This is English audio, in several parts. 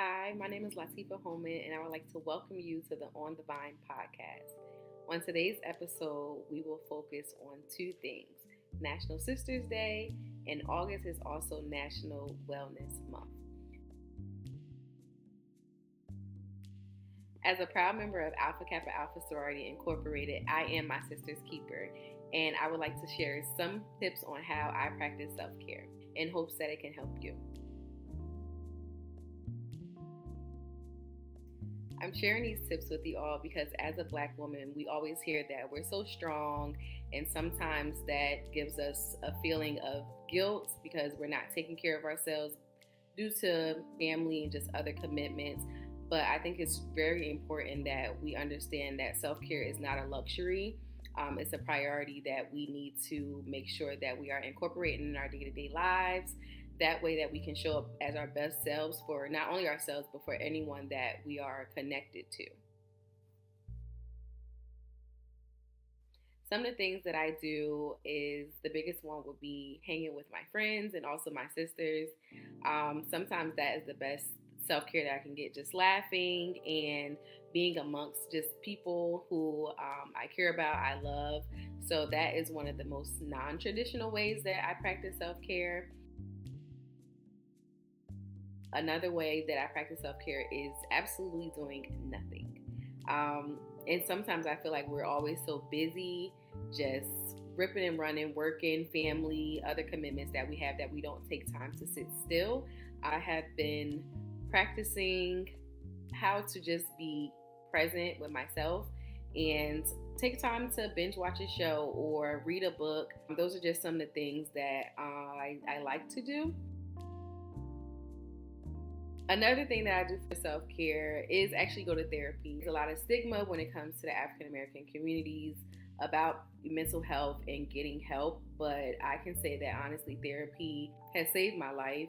Hi, my name is Latifah and I would like to welcome you to the On the Vine podcast. On today's episode, we will focus on two things: National Sisters Day, and August is also National Wellness Month. As a proud member of Alpha Kappa Alpha Sorority Incorporated, I am my sister's keeper, and I would like to share some tips on how I practice self care in hopes that it can help you. I'm sharing these tips with you all because as a Black woman, we always hear that we're so strong, and sometimes that gives us a feeling of guilt because we're not taking care of ourselves due to family and just other commitments. But I think it's very important that we understand that self care is not a luxury. It's a priority that we need to make sure that we are incorporating in our day to day lives. That way, that we can show up as our best selves for not only ourselves, but for anyone that we are connected to. Some of the things that I do is the biggest one would be hanging with my friends and also my sisters. Sometimes that is the best self care that I can get, just laughing and being amongst just people who I care about, I love. So that is one of the most non traditional ways that I practice self care. Another way that I practice self care is absolutely doing nothing. And sometimes I feel like we're always so busy, just ripping and running, working, family, other commitments that we have that we don't take time to sit still. I have been practicing how to just be present with myself and take time to binge watch a show or read a book. Those are just some of the things that I like to do. Another thing that I do for self care is actually go to therapy. There's a lot of stigma when it comes to the African American communities about mental health and getting help, but I can say that honestly, therapy has saved my life.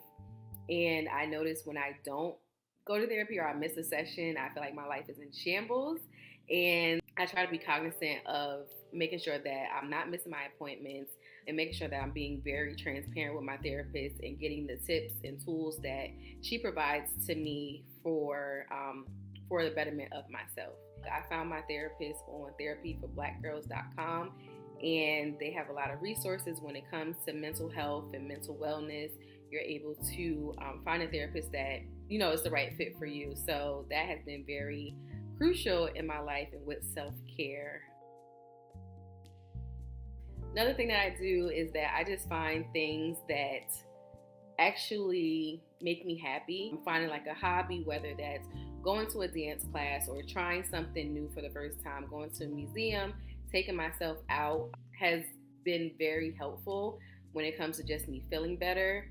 And I notice when I don't go to therapy or I miss a session, I feel like my life is in shambles. And I try to be cognizant of making sure that I'm not missing my appointments and making sure that I'm being very transparent with my therapist and getting the tips and tools that she provides to me for the betterment of myself. I found my therapist on therapyforblackgirls.com, and they have a lot of resources when it comes to mental health and mental wellness. You're able to find a therapist that is the right fit for you. So that has been very crucial in my life and with self-care. Another thing that I do is that I just find things that actually make me happy. I'm finding like a hobby, whether that's going to a dance class or trying something new for the first time, going to a museum, taking myself out has been very helpful when it comes to just me feeling better.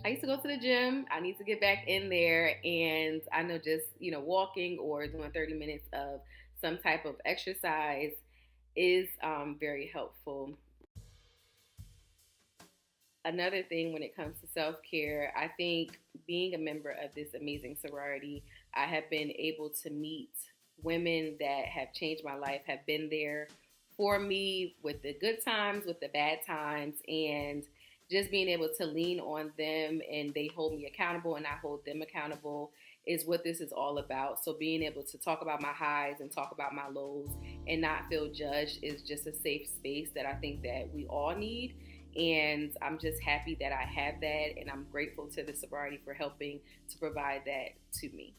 I used to go to the gym. I need to get back in there, and I know just walking or doing 30 minutes of some type of exercise is very helpful. Another thing when it comes to self care, I think being a member of this amazing sorority, I have been able to meet women that have changed my life, have been there for me with the good times, with the bad times, and just being able to lean on them and they hold me accountable and I hold them accountable is what this is all about. So being able to talk about my highs and talk about my lows and not feel judged is just a safe space that I think that we all need. And I'm just happy that I have that, and I'm grateful to the sorority for helping to provide that to me.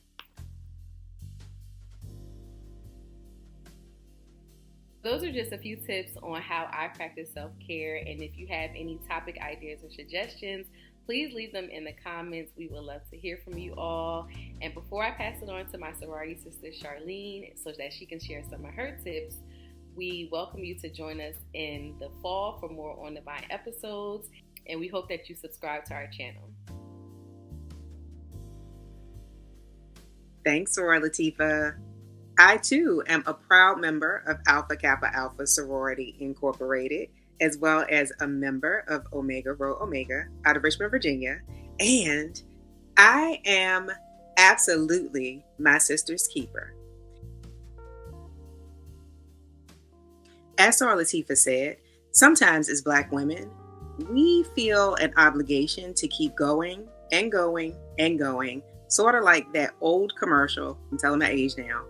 Those are just a few tips on how I practice self-care. And if you have any topic ideas or suggestions, please leave them in the comments. We would love to hear from you all. And before I pass it on to my sorority sister, Charlene, so that she can share some of her tips, we welcome you to join us in the fall for more On the Vine episodes. And we hope that you subscribe to our channel. Thanks, Soror Latifah. I too am a proud member of Alpha Kappa Alpha Sorority Incorporated, as well as a member of Omega Rho Omega out of Richmond, Virginia. And I am absolutely my sister's keeper. As Soror Latifah said, sometimes as Black women, we feel an obligation to keep going and going and going, sort of like that old commercial, I'm telling my age now,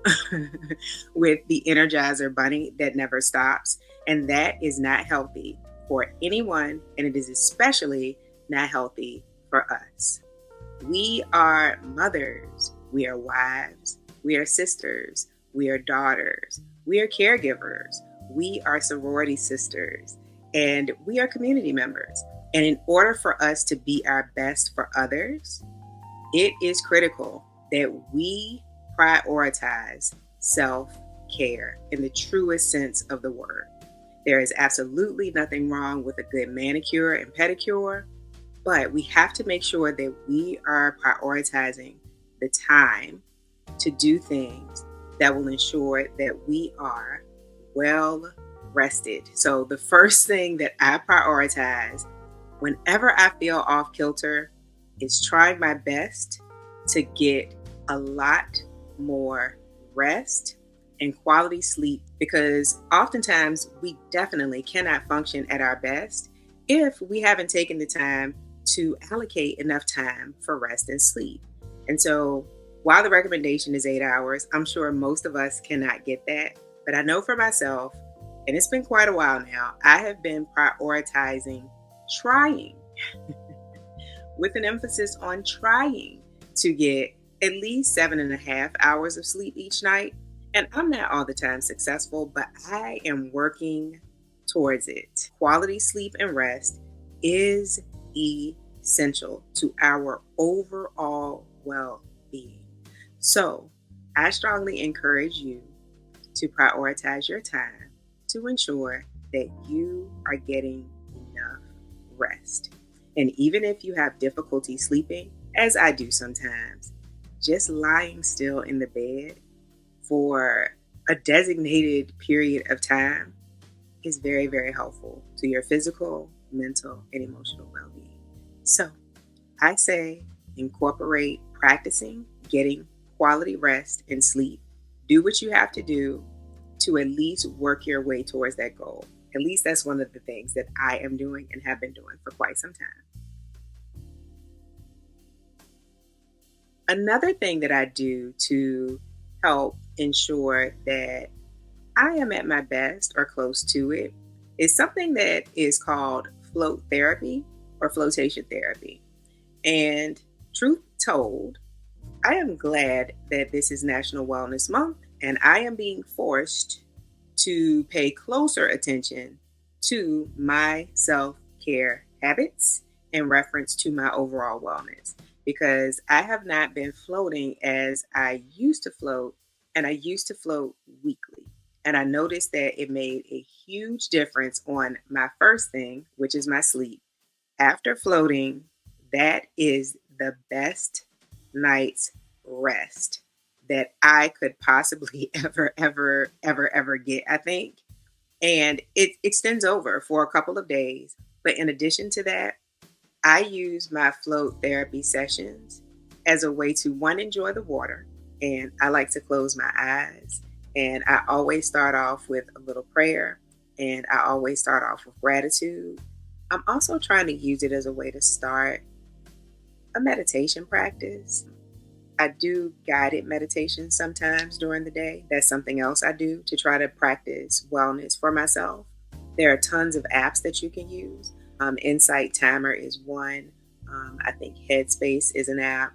with the Energizer Bunny that never stops. And that is not healthy for anyone, and it is especially not healthy for us. We are mothers, we are wives, we are sisters, we are daughters, we are caregivers, we are sorority sisters, and we are community members. And in order for us to be our best for others, it is critical that we prioritize self-care in the truest sense of the word. There is absolutely nothing wrong with a good manicure and pedicure, but we have to make sure that we are prioritizing the time to do things that will ensure that we are well rested. So the first thing that I prioritize whenever I feel off kilter is trying my best to get a lot more rest and quality sleep, because oftentimes we definitely cannot function at our best if we haven't taken the time to allocate enough time for rest and sleep. And so while the recommendation is 8 hours, I'm sure most of us cannot get that. But I know for myself, and it's been quite a while now, I have been prioritizing trying with an emphasis on trying to get at least 7.5 hours of sleep each night. And I'm not all the time successful, but I am working towards it. Quality sleep and rest is essential to our overall well-being. So I strongly encourage you to prioritize your time to ensure that you are getting enough rest. And even if you have difficulty sleeping, as I do sometimes, just lying still in the bed for a designated period of time is very, very helpful to your physical, mental, and emotional well-being. So I say incorporate practicing getting quality rest and sleep. Do what you have to do to at least work your way towards that goal. At least that's one of the things that I am doing and have been doing for quite some time. Another thing that I do to help ensure that I am at my best or close to it is something that is called float therapy or flotation therapy. And truth told, I am glad that this is National Wellness Month and I am being forced to pay closer attention to my self-care habits in reference to my overall wellness, because I have not been floating as I used to float, and I used to float weekly. And I noticed that it made a huge difference on my first thing, which is my sleep. After floating, that is the best night's rest that I could possibly ever get, I think. And it extends over for a couple of days. But in addition to that, I use my float therapy sessions as a way to, one, enjoy the water. And I like to close my eyes. And I always start off with a little prayer. And I always start off with gratitude. I'm also trying to use it as a way to start a meditation practice. I do guided meditation sometimes during the day. That's something else I do to try to practice wellness for myself. There are tons of apps that you can use. Insight Timer is one. I think Headspace is an app.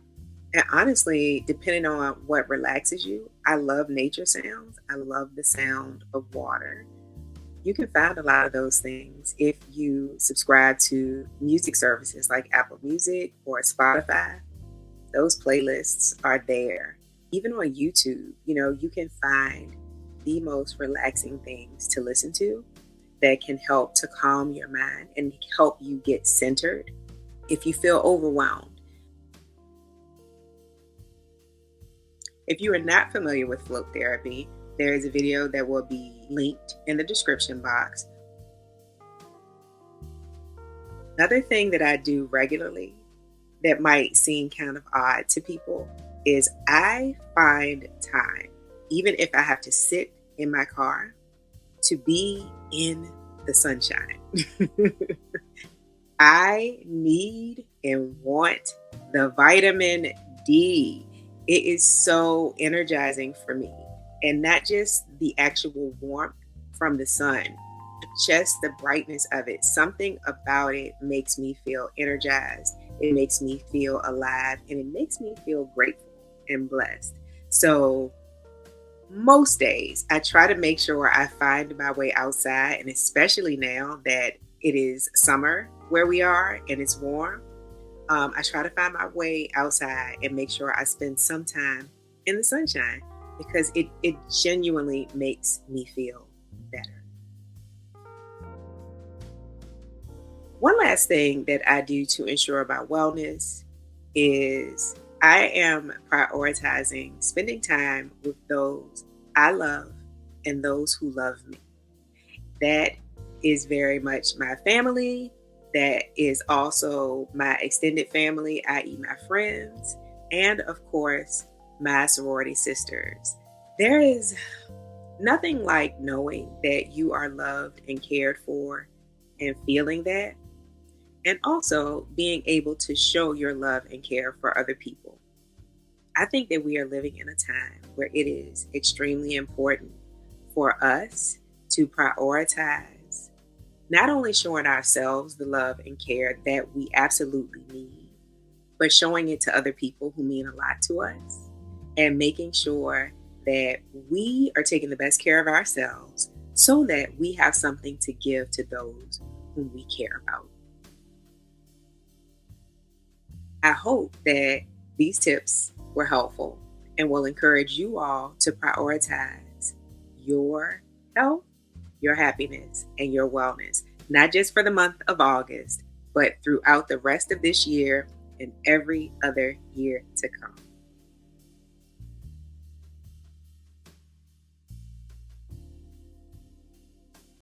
And honestly, depending on what relaxes you, I love nature sounds. I love the sound of water. You can find a lot of those things if you subscribe to music services like Apple Music or Spotify. Those playlists are there. Even on YouTube, you can find the most relaxing things to listen to that can help to calm your mind and help you get centered if you feel overwhelmed. If you are not familiar with float therapy, there is a video that will be linked in the description box. Another thing that I do regularly that might seem kind of odd to people is I find time, even if I have to sit in my car, to be in the sunshine. I need and want the vitamin D. It is so energizing for me. And not just the actual warmth from the sun, just the brightness of it. Something about it makes me feel energized. It makes me feel alive, and it makes me feel grateful and blessed. So most days I try to make sure I find my way outside, and especially now that it is summer where we are and it's warm, I try to find my way outside and make sure I spend some time in the sunshine because it genuinely makes me feel better. One last thing that I do to ensure my wellness is I am prioritizing spending time with those I love and those who love me. That is very much my family. That is also my extended family, i.e., my friends, and of course, my sorority sisters. There is nothing like knowing that you are loved and cared for and feeling that, and also being able to show your love and care for other people. I think that we are living in a time where it is extremely important for us to prioritize not only showing ourselves the love and care that we absolutely need, but showing it to other people who mean a lot to us and making sure that we are taking the best care of ourselves so that we have something to give to those whom we care about. I hope that these tips were helpful and will encourage you all to prioritize your health, your happiness, and your wellness, not just for the month of August, but throughout the rest of this year and every other year to come.